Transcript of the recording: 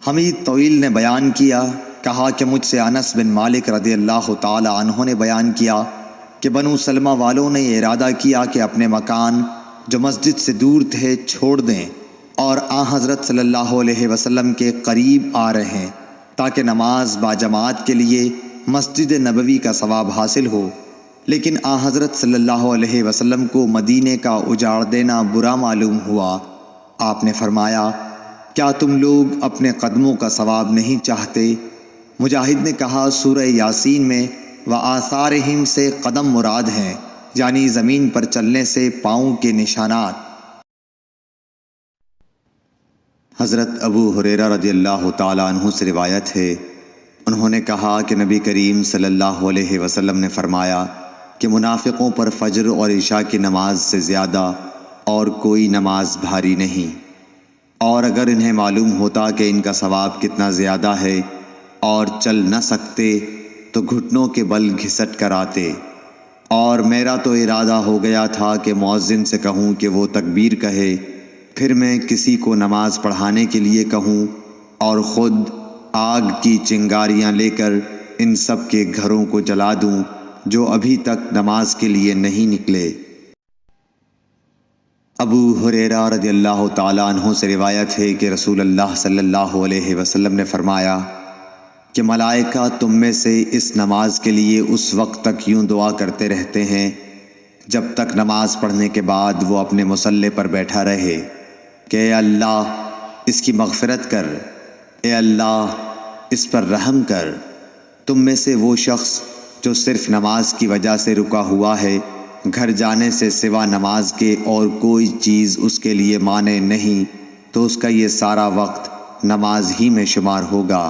حمید طویل نے بیان کیا، کہا کہ مجھ سے انس بن مالک رضی اللہ تعالی عنہ نے بیان کیا کہ بنو سلمہ والوں نے ارادہ کیا کہ اپنے مکان جو مسجد سے دور تھے چھوڑ دیں اور آن حضرت صلی اللہ علیہ وسلم کے قریب آ رہے ہیں تاکہ نماز باجماعت کے لیے مسجد نبوی کا ثواب حاصل ہو، لیکن آن حضرت صلی اللہ علیہ وسلم کو مدینے کا اجاڑ دینا برا معلوم ہوا۔ آپ نے فرمایا، کیا تم لوگ اپنے قدموں کا ثواب نہیں چاہتے؟ مجاہد نے کہا، سورہ یاسین میں وآثارہم سے قدم مراد ہیں، یعنی زمین پر چلنے سے پاؤں کے نشانات۔ حضرت ابو ہریرہ رضی اللہ تعالی عنہ سے روایت ہے، انہوں نے کہا کہ نبی کریم صلی اللہ علیہ وسلم نے فرمایا کہ منافقوں پر فجر اور عشاء کی نماز سے زیادہ اور کوئی نماز بھاری نہیں، اور اگر انہیں معلوم ہوتا کہ ان کا ثواب کتنا زیادہ ہے اور چل نہ سکتے تو گھٹنوں کے بل گھسٹ کر آتے، اور میرا تو ارادہ ہو گیا تھا کہ مؤذن سے کہوں کہ وہ تکبیر کہے، پھر میں کسی کو نماز پڑھانے کے لیے کہوں اور خود آگ کی چنگاریاں لے کر ان سب کے گھروں کو جلا دوں جو ابھی تک نماز کے لیے نہیں نکلے۔ ابو ہریرہ رضی اللہ تعالیٰ عنہ سے روایت ہے کہ رسول اللہ صلی اللہ علیہ وسلم نے فرمایا کہ ملائکہ تم میں سے اس نماز کے لیے اس وقت تک یوں دعا کرتے رہتے ہیں جب تک نماز پڑھنے کے بعد وہ اپنے مصلی پر بیٹھا رہے کہ اے اللہ اس کی مغفرت کر، اے اللہ اس پر رحم کر۔ تم میں سے وہ شخص جو صرف نماز کی وجہ سے رکا ہوا ہے، گھر جانے سے سوا نماز کے اور کوئی چیز اس کے لیے مانع نہیں، تو اس کا یہ سارا وقت نماز ہی میں شمار ہوگا۔